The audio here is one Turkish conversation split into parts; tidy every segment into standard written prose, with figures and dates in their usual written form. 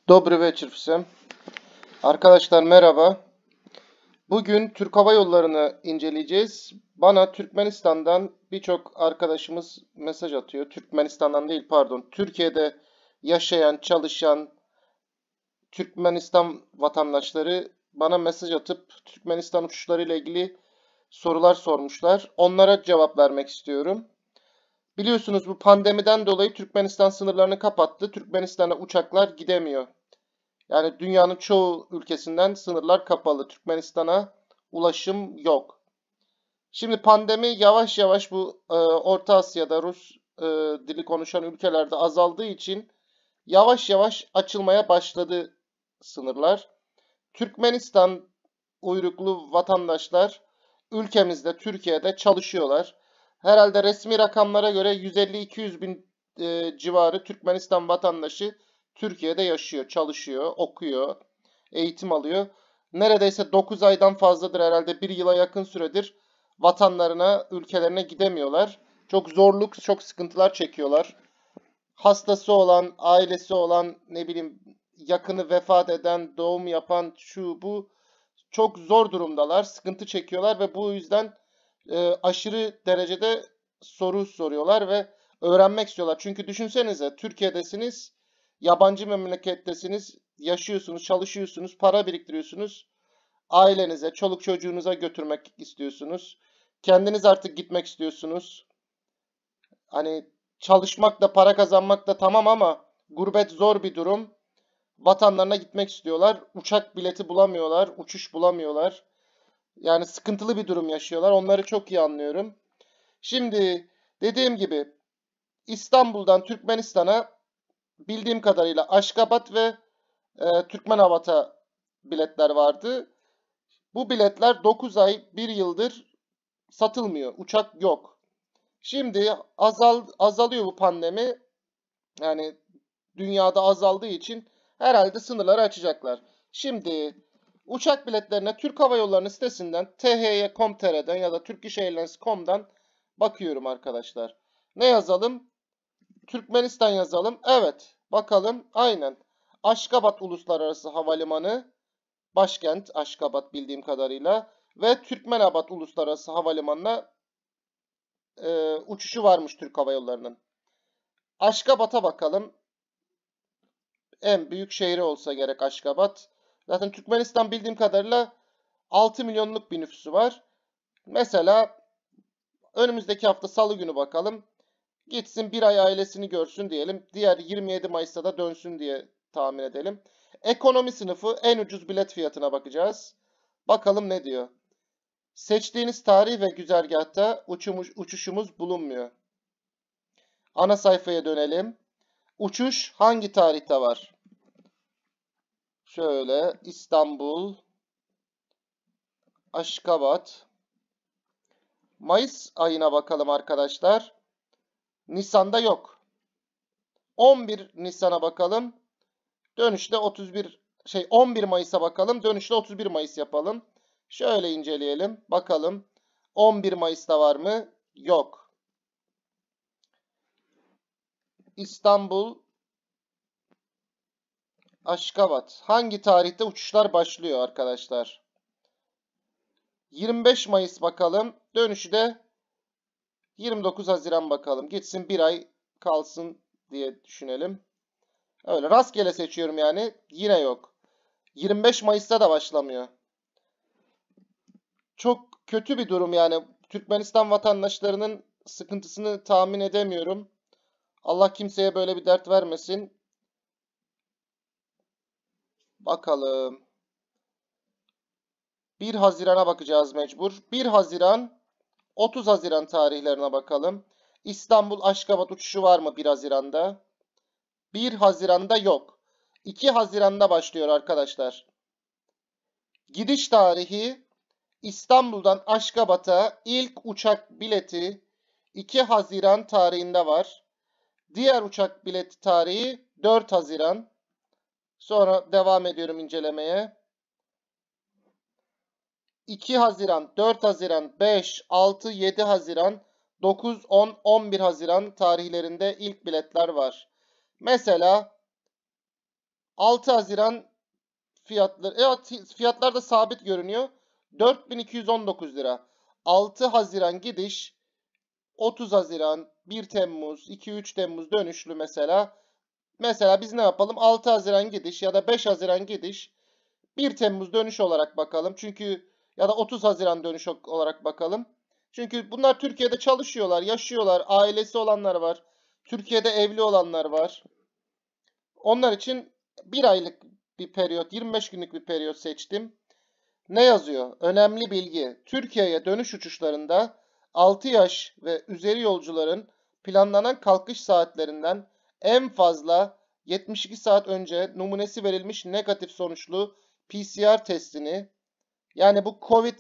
Dobry wieczór всем. Arkadaşlar merhaba. Bugün Türk Hava Yolları'nı inceleyeceğiz. Bana Türkmenistan'dan birçok arkadaşımız mesaj atıyor. Türkmenistan'dan değil pardon. Türkiye'de yaşayan, çalışan Türkmenistan vatandaşları bana mesaj atıp Türkmenistan uçuşları ile ilgili sorular sormuşlar. Onlara cevap vermek istiyorum. Biliyorsunuz bu pandemiden dolayı Türkmenistan sınırlarını kapattı. Türkmenistan'a uçaklar gidemiyor. Yani dünyanın çoğu ülkesinden sınırlar kapalı. Türkmenistan'a ulaşım yok. Şimdi pandemi yavaş yavaş bu Orta Asya'da Rus dili konuşan ülkelerde azaldığı için yavaş yavaş açılmaya başladı sınırlar. Türkmenistan uyruklu vatandaşlar ülkemizde, Türkiye'de çalışıyorlar. Herhalde resmi rakamlara göre 150-200 bin civarı Türkmenistan vatandaşı Türkiye'de yaşıyor, çalışıyor, okuyor, eğitim alıyor. Neredeyse 9 aydan fazladır herhalde bir yıla yakın süredir vatanlarına, ülkelerine gidemiyorlar. Çok zorluk, çok sıkıntılar çekiyorlar. Hastası olan, ailesi olan, ne bileyim yakını vefat eden, doğum yapan şu bu çok zor durumdalar, sıkıntı çekiyorlar ve bu yüzden aşırı derecede soru soruyorlar ve öğrenmek istiyorlar. Çünkü düşünsenize Türkiye'desiniz, yabancı memlekettesiniz, yaşıyorsunuz, çalışıyorsunuz, para biriktiriyorsunuz. Ailenize, çoluk çocuğunuza götürmek istiyorsunuz. Kendiniz artık gitmek istiyorsunuz. Hani çalışmak da para kazanmak da tamam ama gurbet zor bir durum. Vatanlarına gitmek istiyorlar. Uçak bileti bulamıyorlar, uçuş bulamıyorlar. Yani sıkıntılı bir durum yaşıyorlar. Onları çok iyi anlıyorum. Şimdi dediğim gibi İstanbul'dan Türkmenistan'a bildiğim kadarıyla Aşgabat ve Türkmenhavat'a biletler vardı. Bu biletler 9 ay, 1 yıldır satılmıyor. Uçak yok. Şimdi azalıyor bu pandemi. Yani dünyada azaldığı için herhalde sınırları açacaklar. Şimdi uçak biletlerine Türk Hava Yolları'nın sitesinden thy.com.tr'den ya da turkishairlines.com'dan bakıyorum arkadaşlar. Ne yazalım? Türkmenistan yazalım. Evet. Bakalım. Aynen. Aşgabat Uluslararası Havalimanı. Başkent Aşgabat bildiğim kadarıyla. Ve Türkmenabat Uluslararası Havalimanı'na uçuşu varmış Türk Hava Yolları'nın. Aşgabat'a bakalım. En büyük şehri olsa gerek Aşgabat. Zaten Türkmenistan bildiğim kadarıyla 6 milyonluk bir nüfusu var. Mesela önümüzdeki hafta Salı günü bakalım. Gitsin bir ay ailesini görsün diyelim. Diğer 27 Mayıs'ta da dönsün diye tahmin edelim. Ekonomi sınıfı en ucuz bilet fiyatına bakacağız. Bakalım ne diyor. Seçtiğiniz tarih ve güzergahta uçuşumuz bulunmuyor. Ana sayfaya dönelim. Uçuş hangi tarihte var? Şöyle İstanbul, Aşgabat. Mayıs ayına bakalım arkadaşlar. Nisan'da yok. 11 Nisan'a bakalım. Dönüşte 11 Mayıs'a bakalım. Dönüşte 31 Mayıs yapalım. Şöyle inceleyelim. Bakalım. 11 Mayıs'ta var mı? Yok. İstanbul, Aşgabat. Hangi tarihte uçuşlar başlıyor arkadaşlar? 25 Mayıs bakalım. Dönüşü de 29 Haziran bakalım. Gitsin bir ay kalsın diye düşünelim. Öyle rastgele seçiyorum yani. Yine yok. 25 Mayıs'ta da başlamıyor. Çok kötü bir durum yani. Türkmenistan vatandaşlarının sıkıntısını tahmin edemiyorum. Allah kimseye böyle bir dert vermesin. Bakalım. 1 Haziran'a bakacağız mecbur. 1 Haziran, 30 Haziran tarihlerine bakalım. İstanbul Aşgabat uçuşu var mı 1 Haziran'da? 1 Haziran'da yok. 2 Haziran'da başlıyor arkadaşlar. Gidiş tarihi İstanbul'dan Aşgabat'a ilk uçak bileti 2 Haziran tarihinde var. Diğer uçak bileti tarihi 4 Haziran. Sonra devam ediyorum incelemeye. 2 Haziran, 4 Haziran, 5, 6, 7 Haziran, 9, 10, 11 Haziran tarihlerinde ilk biletler var. Mesela 6 Haziran fiyatları. Evet, fiyatlar da sabit görünüyor. 4219 lira. 6 Haziran gidiş, 30 Haziran, 1 Temmuz, 2-3 Temmuz dönüşlü mesela. Mesela biz ne yapalım? 6 Haziran gidiş ya da 5 Haziran gidiş, 1 Temmuz dönüş olarak bakalım. Çünkü ya da 30 Haziran dönüş olarak bakalım. Çünkü bunlar Türkiye'de çalışıyorlar, yaşıyorlar, ailesi olanlar var. Türkiye'de evli olanlar var. Onlar için bir aylık bir periyot, 25 günlük bir periyot seçtim. Ne yazıyor? Önemli bilgi. Türkiye'ye dönüş uçuşlarında 6 yaş ve üzeri yolcuların planlanan kalkış saatlerinden en fazla 72 saat önce numunesi verilmiş negatif sonuçlu PCR testini, yani bu COVID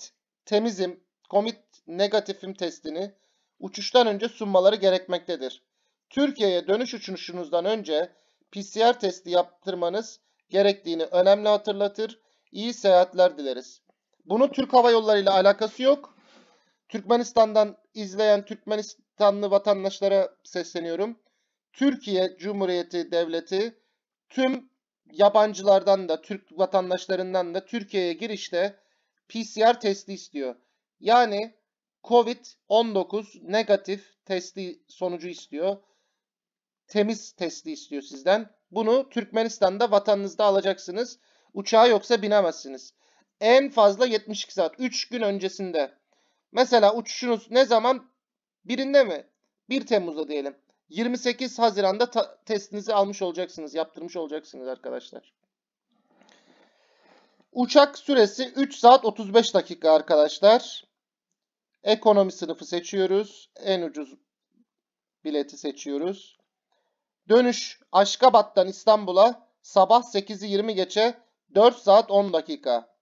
negatifim testini uçuştan önce sunmaları gerekmektedir. Türkiye'ye dönüş uçuşunuzdan önce PCR testi yaptırmanız gerektiğini önemli hatırlatır. İyi seyahatler dileriz. Bunun Türk Hava Yolları ile alakası yok. Türkmenistan'dan izleyen Türkmenistanlı vatandaşlara sesleniyorum. Türkiye Cumhuriyeti Devleti tüm yabancılardan da, Türk vatandaşlarından da Türkiye'ye girişte PCR testi istiyor. Yani COVID-19 negatif testi sonucu istiyor. Temiz testi istiyor sizden. Bunu Türkmenistan'da vatanınızda alacaksınız. Uçağa yoksa binemezsiniz. En fazla 72 saat. 3 gün öncesinde. Mesela uçuşunuz ne zaman? Birinde mi? 1 Temmuz'da diyelim. 28 Haziran'da testinizi almış olacaksınız. Yaptırmış olacaksınız arkadaşlar. Uçak süresi 3 saat 35 dakika arkadaşlar. Ekonomi sınıfı seçiyoruz. En ucuz bileti seçiyoruz. Dönüş Aşkabat'tan İstanbul'a sabah 8'i 20 geçe 4 saat 10 dakika.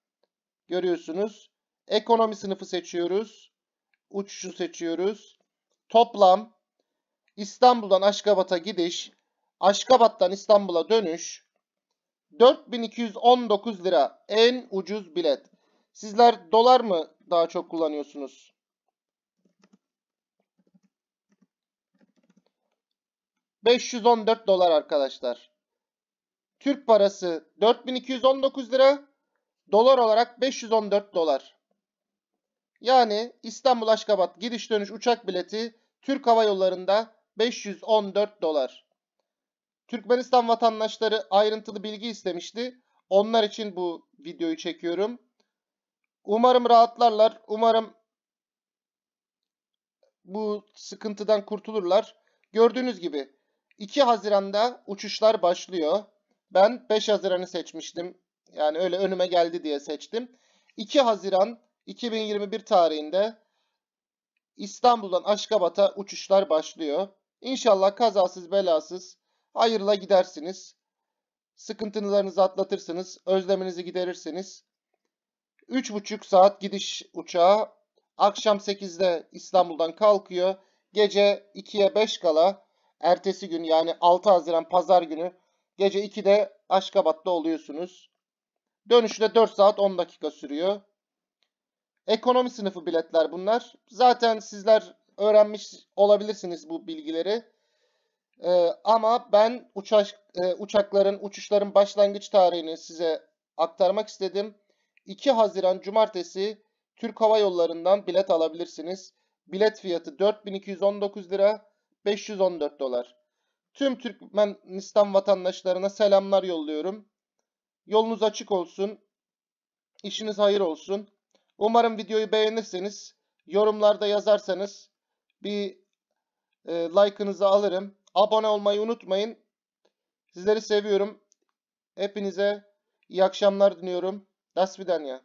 Görüyorsunuz. Ekonomi sınıfı seçiyoruz. Uçuşu seçiyoruz. Toplam İstanbul'dan Aşkabat'a gidiş, Aşkabat'tan İstanbul'a dönüş 4219 lira. En ucuz bilet. Sizler dolar mı daha çok kullanıyorsunuz? $514 arkadaşlar. Türk parası 4219 lira. Dolar olarak 514 dolar. Yani İstanbul Aşkabat gidiş dönüş uçak bileti Türk Hava Yolları'nda 514 dolar. Türkmenistan vatandaşları ayrıntılı bilgi istemişti. Onlar için bu videoyu çekiyorum. Umarım rahatlarlar. Umarım bu sıkıntıdan kurtulurlar. Gördüğünüz gibi 2 Haziran'da uçuşlar başlıyor. Ben 5 Haziran'ı seçmiştim. Yani öyle önüme geldi diye seçtim. 2 Haziran 2021 tarihinde İstanbul'dan Aşkabat'a uçuşlar başlıyor. İnşallah kazasız belasız hayırla gidersiniz. Sıkıntılarınızı atlatırsınız. Özleminizi giderirsiniz. 3,5 saat gidiş uçağı. Akşam 8'de İstanbul'dan kalkıyor. Gece 2'ye 5 kala ertesi gün yani 6 Haziran Pazar günü gece 2'de Aşkabat'ta oluyorsunuz. Dönüşü de 4 saat 10 dakika sürüyor. Ekonomi sınıfı biletler bunlar. Zaten sizler öğrenmiş olabilirsiniz bu bilgileri. Ama ben uçuşların başlangıç tarihini size aktarmak istedim. 2 Haziran Cumartesi Türk Hava Yolları'ndan bilet alabilirsiniz. Bilet fiyatı 4219 lira, 514 dolar. Tüm Türkmenistan vatandaşlarına selamlar yolluyorum. Yolunuz açık olsun. İşiniz hayır olsun. Umarım videoyu beğenirseniz, yorumlarda yazarsanız bir like'ınızı alırım. Abone olmayı unutmayın. Sizleri seviyorum. Hepinize iyi akşamlar diliyorum. Das vidanya.